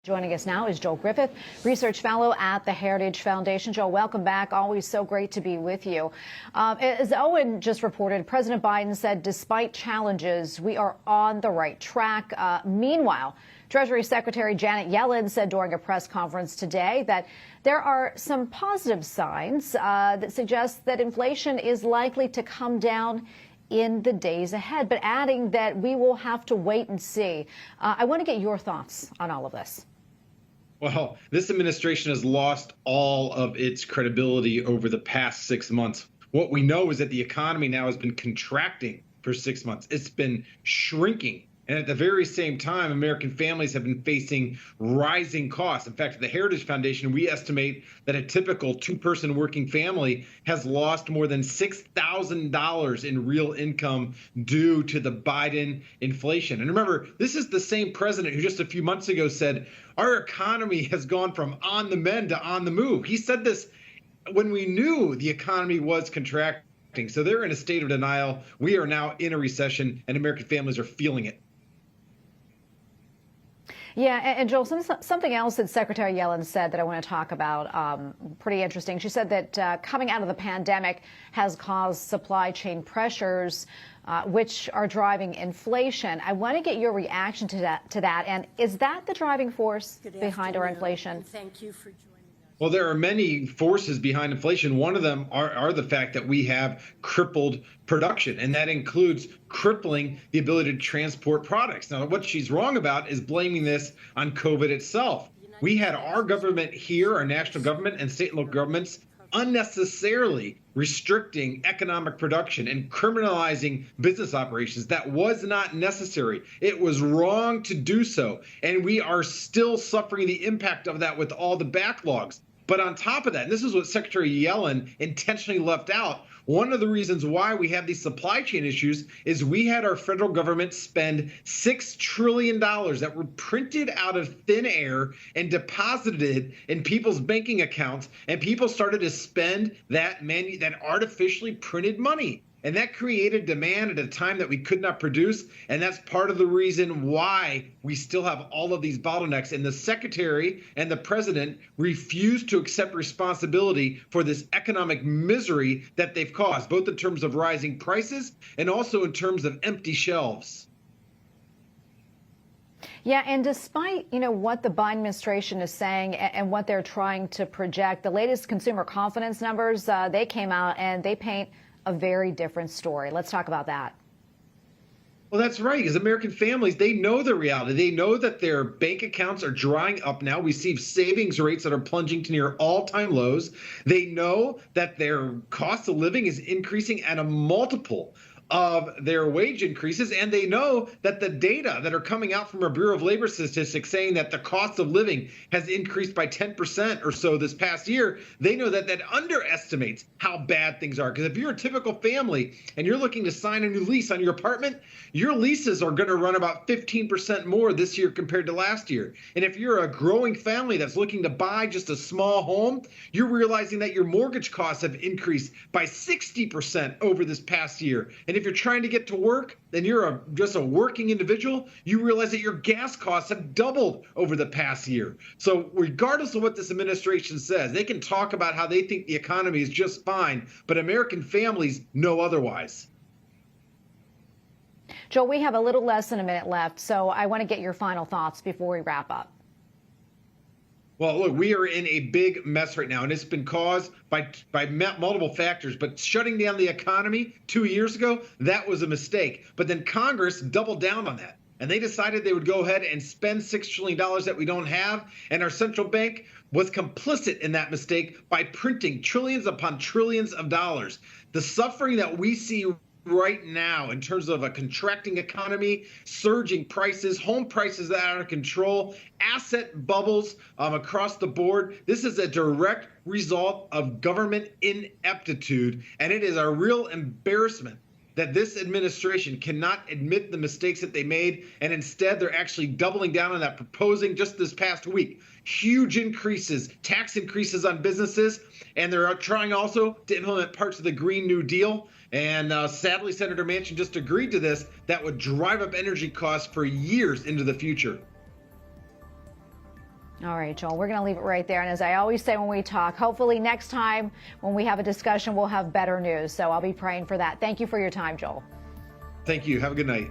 Joining us now is Joel Griffith, research fellow at the Heritage Foundation. Joel, welcome back. Always so great to be with you. As Owen just reported, President Biden said despite challenges, we are on the right track. Meanwhile, Treasury Secretary Janet Yellen said during a press conference today that there are some positive signs that suggest that inflation is likely to come down in the days ahead, but adding that we will have to wait and see. I want to get your thoughts on all of this. Well, this administration has lost all of its credibility over the past 6 months. What we know is that the economy now has been contracting for 6 months. It's been shrinking. And at the very same time, American families have been facing rising costs. In fact, at the Heritage Foundation, we estimate that a typical two-person working family has lost more than $6,000 in real income due to the Biden inflation. And remember, this is the same president who just a few months ago said, our economy has gone from on the mend to on the move. He said this when we knew the economy was contracting. So they're in a state of denial. We are now in a recession, and American families are feeling it. Yeah, and Joel, something else that Secretary Yellen said that I want to talk about, pretty interesting. She said that coming out of the pandemic has caused supply chain pressures, which are driving inflation. I want to get your reaction to that. And is that the driving force behind our inflation? Thank you for joining us. Well, there are many forces behind inflation. One of them are the fact that we have crippled production, and that includes crippling the ability to transport products. Now, what she's wrong about is blaming this on COVID itself. We had our government here, our national government and state and local governments, unnecessarily restricting economic production and criminalizing business operations. That was not necessary. It was wrong to do so. And we are still suffering the impact of that with all the backlogs. But on top of that, and this is what Secretary Yellen intentionally left out, one of the reasons why we have these supply chain issues is we had our federal government spend $6 trillion that were printed out of thin air and deposited in people's banking accounts, and people started to spend that artificially printed money. And that created demand at a time that we could not produce. And that's part of the reason why we still have all of these bottlenecks. And the secretary and the president refuse to accept responsibility for this economic misery that they've caused, both in terms of rising prices and also in terms of empty shelves. Yeah, and despite, what the Biden administration is saying and what they're trying to project, the latest consumer confidence numbers, they came out and they paint a very different story. Let's talk about that. Well, that's right, because American families, they know the reality. They know that their bank accounts are drying up now. We see savings rates that are plunging to near all-time lows. They know that their cost of living is increasing at a multiple of their wage increases, and they know that the data that are coming out from our Bureau of Labor Statistics saying that the cost of living has increased by 10% or so this past year, they know that that underestimates how bad things are. Because if you're a typical family and you're looking to sign a new lease on your apartment, your leases are going to run about 15% more this year compared to last year. And if you're a growing family that's looking to buy just a small home, you're realizing that your mortgage costs have increased by 60% over this past year. And if you're trying to get to work and you're just a working individual, you realize that your gas costs have doubled over the past year. So regardless of what this administration says, they can talk about how they think the economy is just fine, but American families know otherwise. Joel, we have a little less than a minute left, so I want to get your final thoughts before we wrap up. Well, look, we are in a big mess right now, and it's been caused by multiple factors. But shutting down the economy 2 years ago, that was a mistake. But then Congress doubled down on that, and they decided they would go ahead and spend $6 trillion that we don't have. And our central bank was complicit in that mistake by printing trillions upon trillions of dollars. The suffering that we see right now in terms of a contracting economy, surging prices, home prices that are out of control, asset bubbles across the board. This is a direct result of government ineptitude, and it is a real embarrassment that this administration cannot admit the mistakes that they made, and instead they're actually doubling down on that, proposing just this past week huge increases, tax increases on businesses, and they're trying also to implement parts of the Green New Deal. And sadly, Senator Manchin just agreed to this. That would drive up energy costs for years into the future. All right, Joel, we're going to leave it right there. And as I always say when we talk, hopefully next time when we have a discussion, we'll have better news. So I'll be praying for that. Thank you for your time, Joel. Thank you. Have a good night.